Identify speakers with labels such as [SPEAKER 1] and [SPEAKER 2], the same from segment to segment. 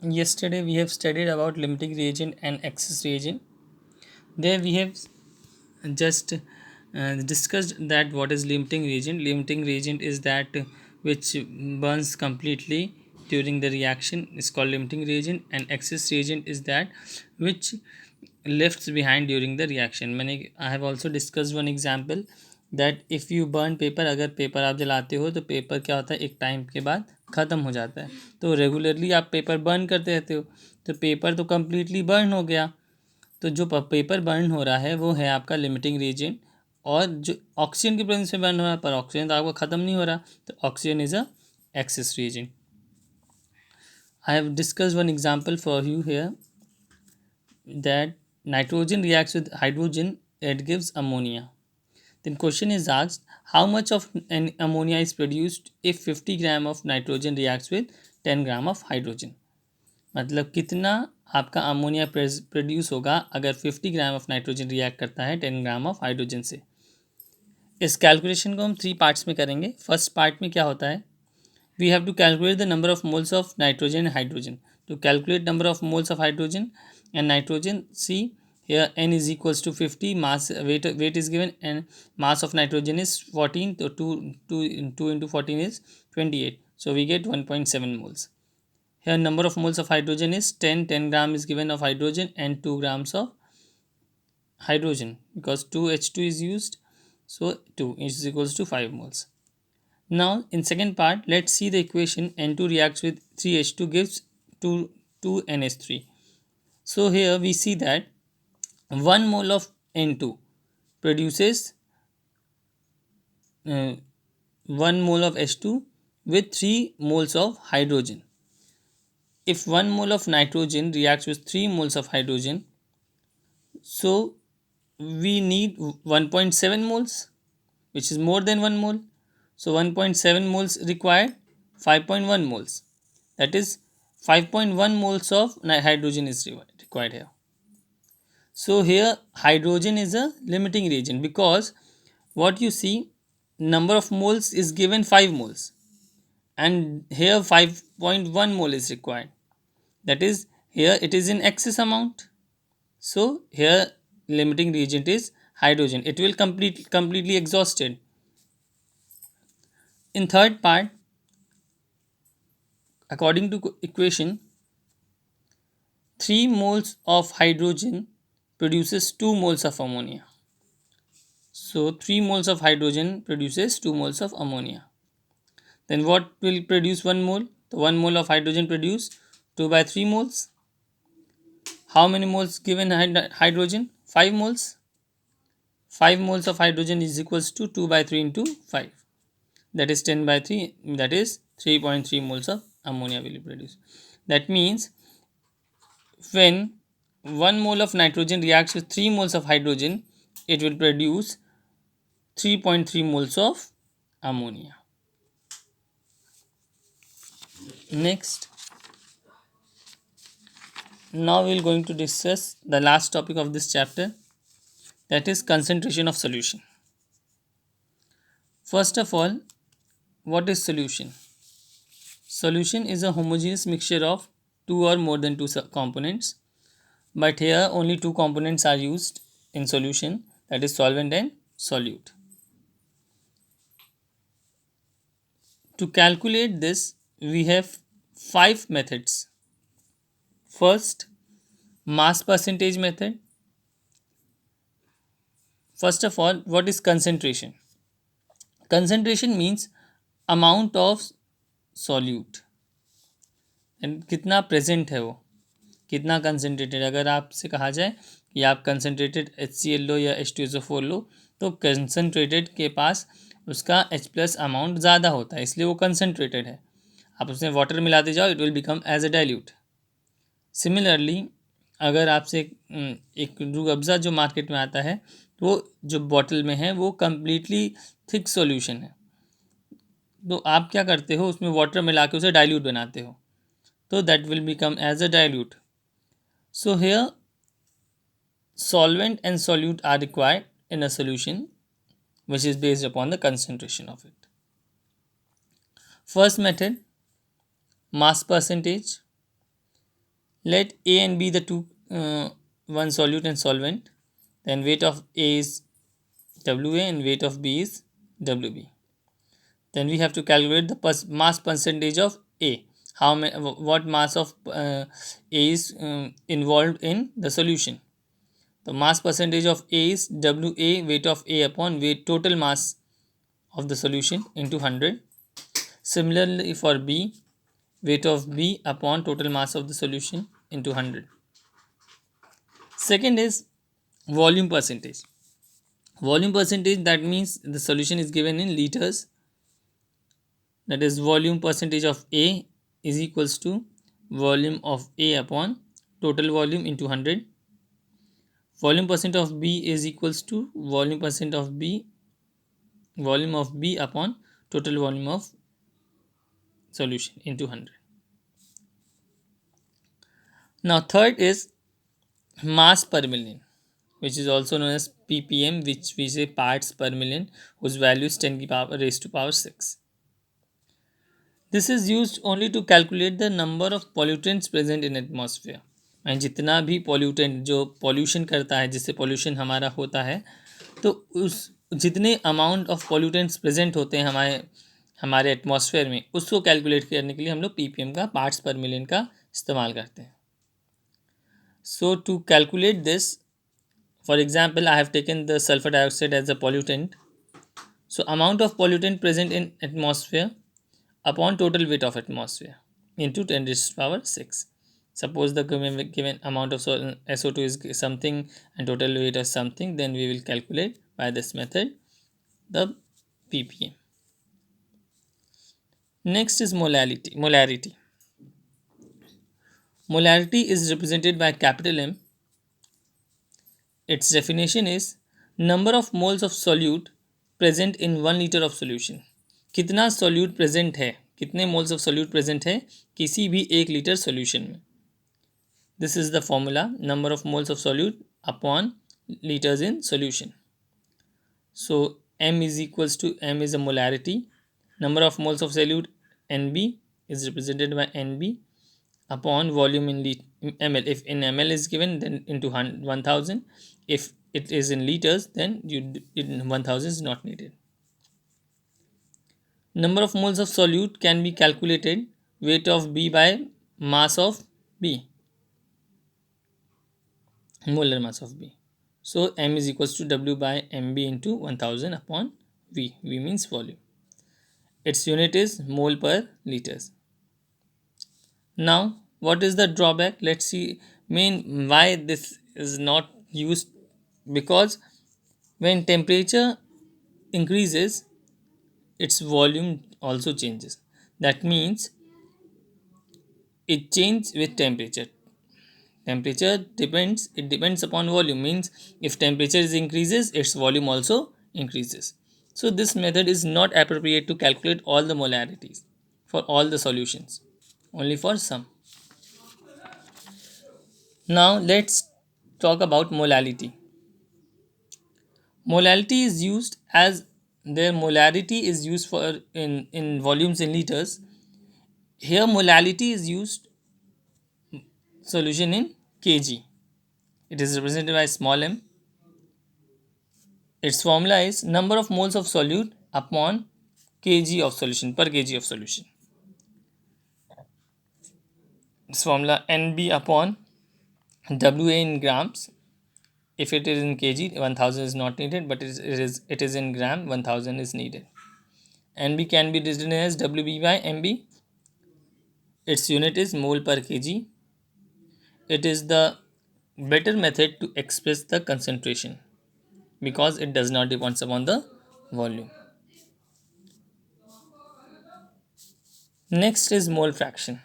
[SPEAKER 1] Yesterday we have studied about limiting reagent and excess reagent. There we have just discussed that what is limiting reagent. Limiting reagent is that which burns completely during the reaction is called limiting reagent, and excess reagent is that which lifts behind during the reaction. मैंने I have also discussed one example that if you burn paper, अगर paper आप जलाते हो तो paper क्या होता है एक टाइम के बाद ख़त्म हो जाता है. तो रेगुलरली आप पेपर बर्न करते रहते हो तो पेपर तो कम्प्लीटली बर्न हो गया. तो जो पेपर बर्न हो रहा है वो है आपका लिमिटिंग रीजन. और जो ऑक्सीजन की प्रेजेंस में बर्न हो रहा है पर ऑक्सीजन तो आपका ख़त्म नहीं हो रहा, तो oxygen is a excess reason. I have discuss one example for you here that nitrogen reacts with hydrogen, it gives ammonia. Then question is asked, how much of an ammonia is produced if 50 gram of nitrogen reacts with 10 gram of hydrogen. मतलब कितना आपका ammonia produce होगा अगर 50 gram of nitrogen react करता है 10 gram of hydrogen से. इस calculation को हम 3 पार्ट्स में करेंगे. फर्स्ट पार्ट में क्या होता है, we have to calculate the number of moles of nitrogen and hydrogen. To calculate number of moles of hydrogen and nitrogen, see here n is equals to 50, mass weight is given, and mass of nitrogen is 14, so 2 into 14 is 28, so we get 1.7 moles. Here number of moles of hydrogen is 10 gram is given of hydrogen and 2 grams of hydrogen because 2H2 is used, so 2 is equals to 5 moles. Now in second part, let's see the equation N2 reacts with 3H2 gives 2NH3. So here we see that 1 mole of N2 produces 1 mole of H2 with 3 moles of hydrogen. If 1 mole of nitrogen reacts with 3 moles of hydrogen, so we need 1.7 moles, which is more than 1 mole. So 1.7 moles required, 5.1 moles. That is 5.1 moles of hydrogen is required here. So here hydrogen is a limiting reagent because what you see, number of moles is given 5 moles and here 5.1 mole is required. That is here it is in excess amount. So here limiting reagent is hydrogen. It will completely exhausted. In third part, according to equation, 3 moles of hydrogen produces 2 moles of ammonia. So 3 moles of hydrogen produces 2 moles of ammonia. Then what will produce 1 mole? The 1 mole of hydrogen produce 2 by 3 moles. How many moles given hydrogen? 5 moles. 5 moles of hydrogen is equals to 2 by 3 into 5. That is 10 by 3. That is 3.3 moles of ammonia will be produced. That means when 1 mole of nitrogen reacts with 3 moles of hydrogen, it will produce 3.3 moles of ammonia. Next, now we are going to discuss the last topic of this chapter, that is concentration of solution. First of all, what is solution? Solution is a homogeneous mixture of two or more than two components, but here only two components are used in solution, that is solvent and solute. To calculate this, we have 5 methods. First, mass percentage method. First of all, what is concentration? Concentration means amount of solute and कितना present है वो, कितना concentrated. अगर आपसे कहा जाए कि आप कंसनट्रेटेड HCl लो या H2SO4 लो तो कंसनट्रेटेड के पास उसका H+ अमाउंट ज़्यादा होता है, इसलिए वो कंसनट्रेटेड है. आप उसमें वाटर मिलाते जाओ, it will become as a dilute. Similarly अगर आपसे एक रूह अफ़ज़ा जो मार्केट में आता है वो जो बॉटल में है वो कम्प्लीटली थिक सॉल्यूशन है, तो आप क्या करते हो उसमें वाटर मिला के उसे डाइल्यूट बनाते हो, तो that will become as a dilute. So here solvent and solute are required in a solution which is based upon the concentration of it. First method, mass percentage. Let A and B the two one solute and solvent. Then weight of A is WA and weight of B is WB. Then we have to calculate the mass percentage of A. What mass of A is involved in the solution. The mass percentage of A is WA weight of A upon weight total mass of the solution into 100. Similarly for B, weight of B upon total mass of the solution into 100. Second is volume percentage. Volume percentage, that means the solution is given in liters. That is volume percentage of A is equals to volume of A upon total volume into 100. Volume percent of B is equals to volume of B upon total volume of solution into 100. Now third is mass per million, which is also known as ppm, which we say parts per million, whose value is 10 raised to power 6. This is used only to calculate the number of pollutants present in atmosphere. And जितना भी pollutant जो pollution करता है, जिससे pollution हमारा होता है, तो उस जितने अमाउंट ऑफ पॉल्यूटेंट्स प्रेजेंट होते हैं हमारे एटमॉस्फेयर में, उसको कैलकुलेट करने के लिए हम लोग पीपीएम का पार्ट्स पर मिलियन का इस्तेमाल करते हैं. So to calculate this, for example, I have taken the sulfur dioxide as a pollutant. So amount of pollutant present in atmosphere upon total weight of atmosphere into 10 raised to power 6. Suppose the given amount of SO2 is something and total weight is something, then we will calculate by this method the ppm. Next is molarity. Molarity is represented by capital M. Its definition is number of moles of solute present in 1 liter of solution. कितना solute present है, कितने moles of solute present है किसी भी 1 litre solution में. This is the formula, number of moles of solute upon liters in solution. So M is equals to, M is a molarity, number of moles of solute NB is represented by NB upon volume in ml. If in ml is given, then into 1000. If it is in liters, then 1000 is not needed. Number of moles of solute can be calculated weight of B by mass of B, molar mass of B. So M is equals to W by MB into 1000 upon V. V means volume. Its unit is mole per liters. Now what is the drawback? Let's see why this is not used. Because when temperature increases, its volume also changes. That means it changes with temperature. It depends upon volume, means if temperature increases, its volume also increases. So this method is not appropriate to calculate all the molarities for all the solutions, only for some. Now let's talk about molality. Molality is used as their molarity is used for in volumes in liters. Here molality is used solution in kg. It is represented by small m. Its formula is number of moles of solute upon kg of solution, per kg of solution. Its formula NB upon WA in grams. If it is in kg, 1000 is not needed, but it is in gram, 1000 is needed. NB can be written as WB by MB. Its unit is mole per kg. It is the better method to express the concentration because it does not depend upon the volume. Next is mole fraction.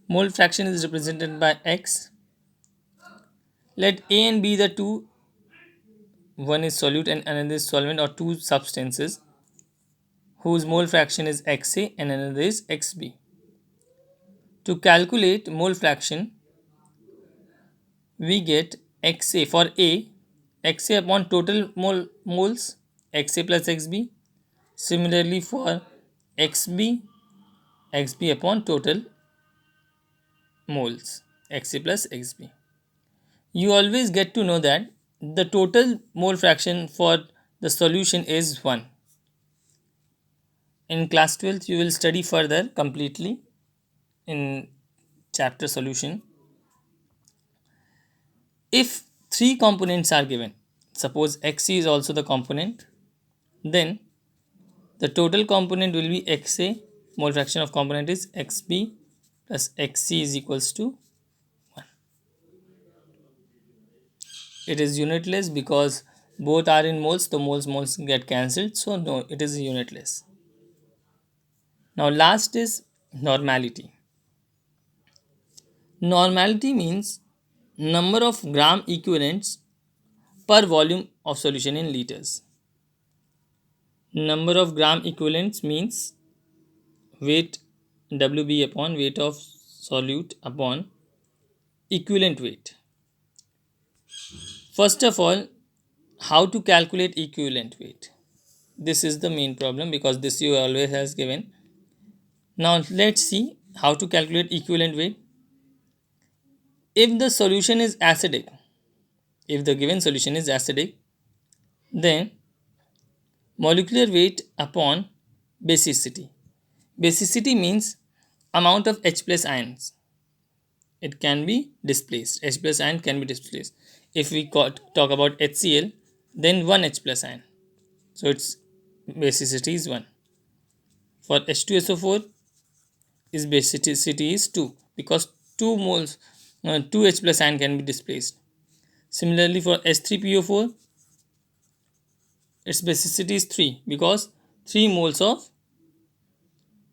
[SPEAKER 1] Mole fraction is represented by X. Let A and B the two, one is solute and another is solvent, or two substances whose mole fraction is XA and another is XB. To calculate mole fraction, we get XA for A, XA upon total moles, XA plus XB. Similarly for XB, XB upon total moles, Xa plus Xb. You always get to know that the total mole fraction for the solution is 1. In class 12th, you will study further completely in chapter solution. If three components are given, suppose Xc is also the component, then the total component will be Xa, mole fraction of component is Xb plus Xc is equals to 1. It is unitless because both are in moles, the moles get cancelled, so no, it is unitless. Now last is normality. Normality means number of gram equivalents per volume of solution in liters. Number of gram equivalents means weight Wb upon weight of solute upon equivalent weight. First of all, how to calculate equivalent weight? This is the main problem because this you always has given. Now let's see how to calculate equivalent weight. If the solution is acidic, if the given solution is acidic, then molecular weight upon basicity. Basicity means amount of H plus ions. It can be displaced. H plus ion can be displaced. If we talk about HCl, then 1 H plus ion. So its basicity is 1. For H2SO4, its basicity is 2 because 2 moles, 2 H plus ion can be displaced. Similarly, for H3PO4, its basicity is 3 because 3 moles of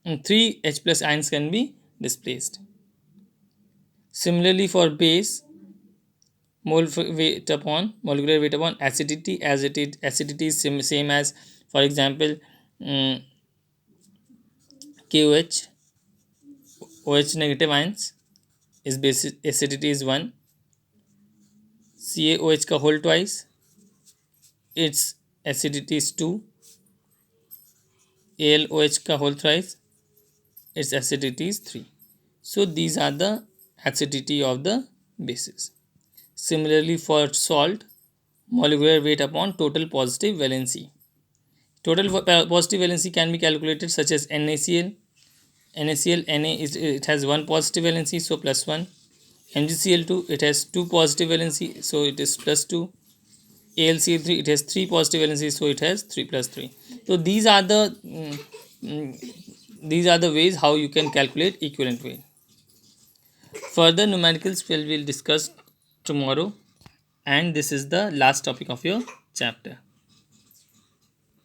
[SPEAKER 1] 3 H plus ions can be displaced. Similarly, for base, molecular weight upon acidity, as acidity is same as, for example, KOH, OH negative ions, is basic acidity is 1. CaOH का whole twice, its acidity is 2. AlOH का whole thrice, its acidity is 3. So these are the acidity of the bases. Similarly, for salt, molecular weight upon total positive valency. Total positive valency can be calculated such as NaCl. Na is, it has 1 positive valency, so plus 1. MgCl2, it has 2 positive valency, so it is plus 2. AlCl3, it has 3 positive valency, so it has 3 plus 3. So these are the ways how you can calculate equivalent weight. Further numericals will discuss tomorrow, and this is the last topic of your chapter.